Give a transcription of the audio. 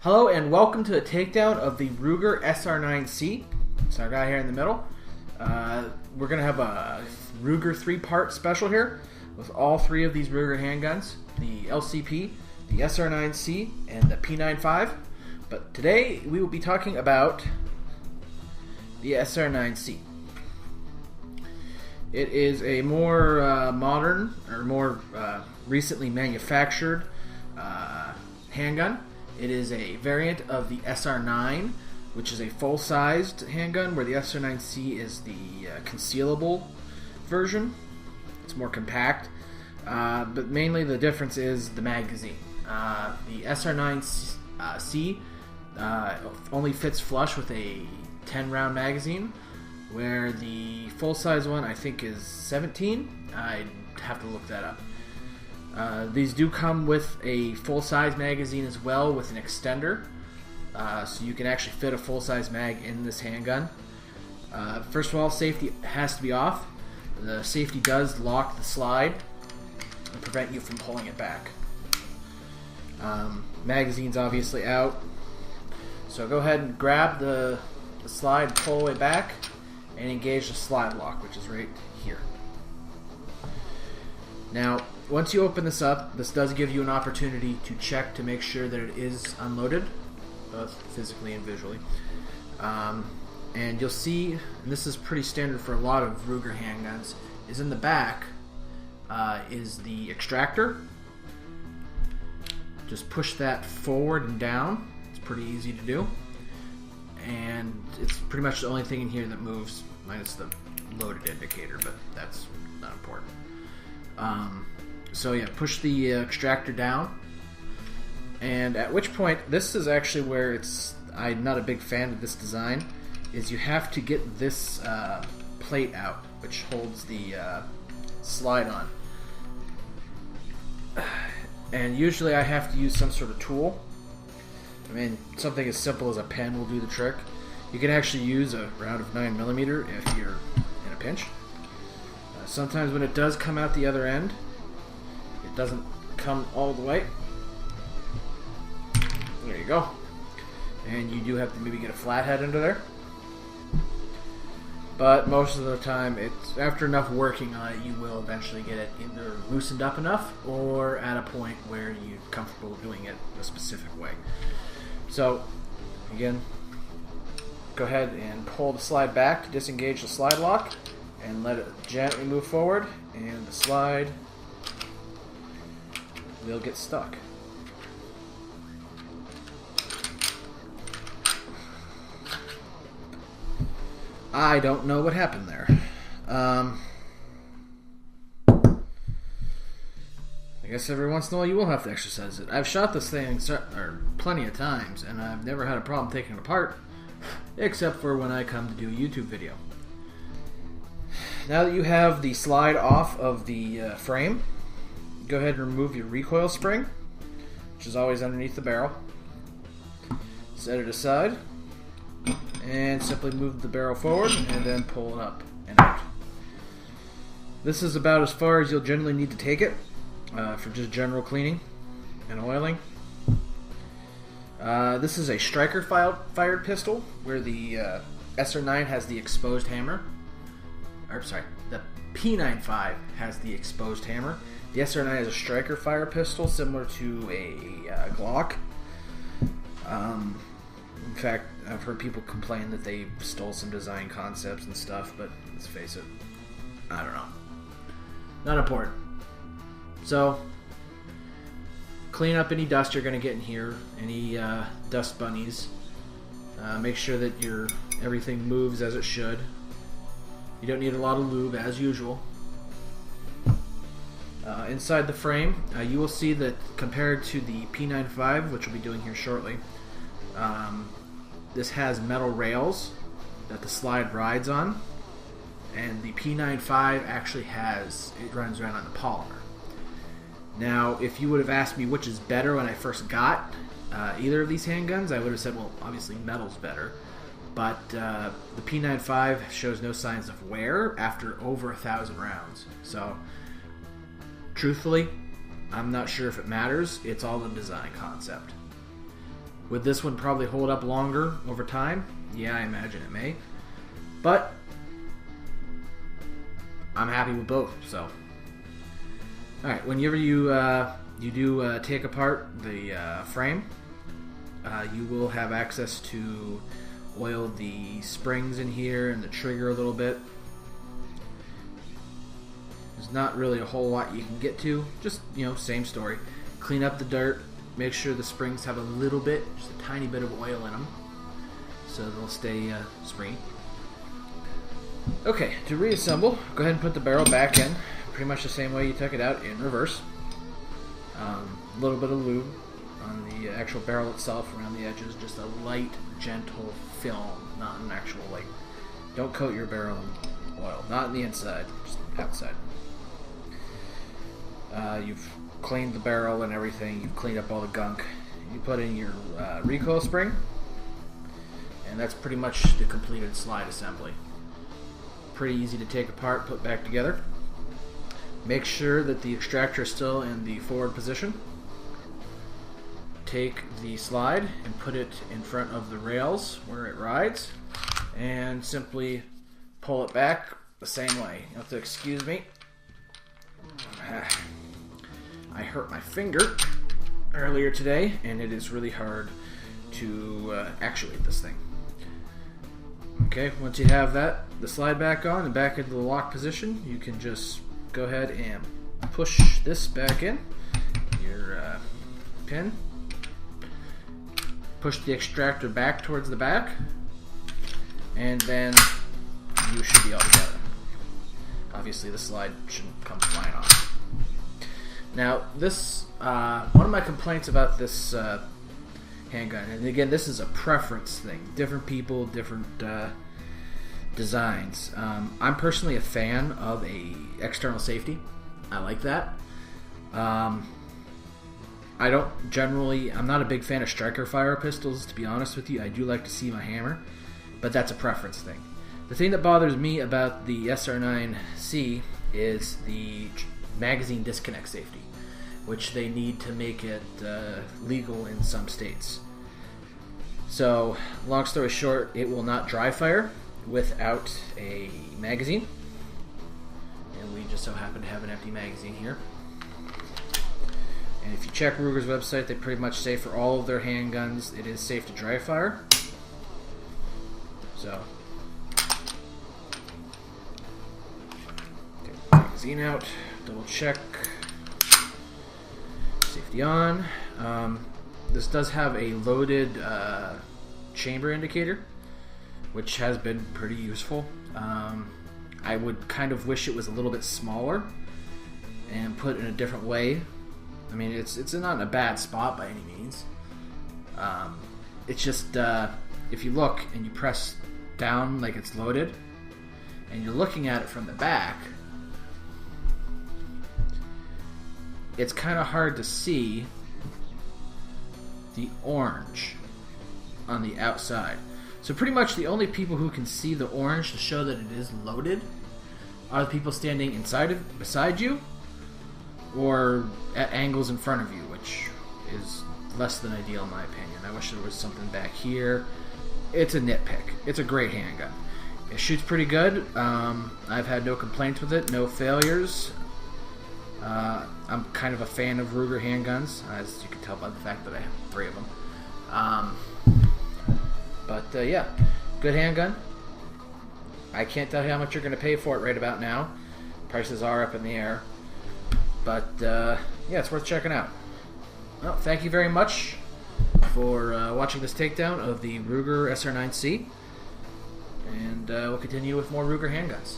Hello and welcome to the takedown of the Ruger SR9c. It's our guy here in the middle. We're going to have a Ruger 3-part special here with all three of these Ruger handguns, the LCP, the SR9c, and the P95. But today we will be talking about the SR9c. It is a more modern, or more recently manufactured handgun. It is a variant of the SR9, which is a full-sized handgun, where the SR9c is the concealable version. It's more compact, but mainly the difference is the magazine. The SR9c only fits flush with a 10-round magazine, where the full-size one I think is 17. I'd have to look that up. These do come with a full-size magazine as well, with an extender, so you can actually fit a full-size mag in this handgun. First of all, safety has to be off. The safety does lock the slide and prevent you from pulling it back. Magazine's obviously out, so go ahead and grab the slide, pull away back, and engage the slide lock, which is right here. Now, once you open this up, this does give you an opportunity to check to make sure that it is unloaded, both physically and visually. And you'll see, and this is pretty standard for a lot of Ruger handguns, is in the back is the extractor. Just push that forward and down. It's pretty easy to do. And it's pretty much the only thing in here that moves, minus the loaded indicator, but that's not important. So yeah, push the extractor down, and at which point, this is actually where I'm not a big fan of this design, is you have to get this plate out, which holds the slide on. And usually I have to use some sort of tool. I mean, something as simple as a pen will do the trick. You can actually use a round of 9mm if you're in a pinch. Sometimes when it does come out the other end, it doesn't come all the way. There you go. And you do have to maybe get a flathead under there. But most of the time, it's after enough working on it, you will eventually get it either loosened up enough or at a point where you're comfortable doing it a specific way. So, again, go ahead and pull the slide back to disengage the slide lock, and let it gently move forward, and the slide will get stuck. I don't know what happened there. I guess every once in a while you will have to exercise it. I've shot this thing plenty of times, and I've never had a problem taking it apart, except for when I come to do a YouTube video. Now that you have the slide off of the frame, go ahead and remove your recoil spring, which is always underneath the barrel. Set it aside, and simply move the barrel forward, and then pull it up and out. This is about as far as you'll generally need to take it for just general cleaning and oiling. This is a striker-fired pistol, where the SR9 has the exposed hammer. The P95 has the exposed hammer. The SR9 is a striker fire pistol, similar to a Glock. In fact, I've heard people complain that they stole some design concepts and stuff, but let's face it, I don't know. Not important. So, clean up any dust you're going to get in here, any dust bunnies. Make sure that everything moves as it should. You don't need a lot of lube, as usual. Inside the frame, you will see that compared to the P95, which we'll be doing here shortly, this has metal rails that the slide rides on, and the P95 actually runs around on the polymer. Now, if you would have asked me which is better when I first got either of these handguns, I would have said, well, obviously metal's better. But the P95 shows no signs of wear after over 1,000 rounds. So, truthfully, I'm not sure if it matters. It's all the design concept. Would this one probably hold up longer over time? Yeah, I imagine it may. But I'm happy with both. So, all right. Whenever you do take apart the frame, you will have access to oil the springs in here and the trigger a little bit. There's not really a whole lot you can get to. Just, same story. Clean up the dirt. Make sure the springs have a little bit, just a tiny bit of oil in them, so they'll stay springy. Okay, to reassemble, go ahead and put the barrel back in, pretty much the same way you took it out, in reverse. A little bit of lube on the actual barrel itself around the edges, just a light, gentle film, not an actual, don't coat your barrel in oil, not on the inside, just outside. You've cleaned the barrel and everything, you've cleaned up all the gunk. You put in your recoil spring, and that's pretty much the completed slide assembly. Pretty easy to take apart, put back together. Make sure that the extractor is still in the forward position. Take the slide and put it in front of the rails where it rides, and simply pull it back the same way. You have to excuse me. I hurt my finger earlier today, and it is really hard to actuate this thing. Okay, once you have the slide back on and back into the lock position, you can just go ahead and push this back in, your pin. Push the extractor back towards the back, and then you should be all together. Obviously, the slide shouldn't come flying off. Now, this one of my complaints about this handgun, and again, this is a preference thing. Different people, different designs. I'm personally a fan of a external safety. I like that. I'm not a big fan of striker fire pistols, to be honest with you. I do like to see my hammer, but that's a preference thing. The thing that bothers me about the SR9c is the magazine disconnect safety, which they need to make it legal in some states. So, long story short, it will not dry fire without a magazine, and we just so happen to have an empty magazine here. And if you check Ruger's website, they pretty much say for all of their handguns it is safe to dry fire. So, take the magazine out, double check, safety on. This does have a loaded chamber indicator, which has been pretty useful. I would kind of wish it was a little bit smaller and put in a different way. I mean, it's not in a bad spot by any means. It's just if you look and you press down like it's loaded, and you're looking at it from the back, it's kind of hard to see the orange on the outside. So pretty much the only people who can see the orange to show that it is loaded are the people standing beside you, or at angles in front of you, which is less than ideal in my opinion. I wish there was something back here. It's a nitpick. It's a great handgun. It shoots pretty good. I've had no complaints with it, no failures. I'm kind of a fan of Ruger handguns, as you can tell by the fact that I have 3 of them. Yeah, good handgun. I can't tell you how much you're going to pay for it right about now. Prices are up in the air. But, yeah, it's worth checking out. Well, thank you very much for watching this takedown of the Ruger SR9c. And we'll continue with more Ruger handguns.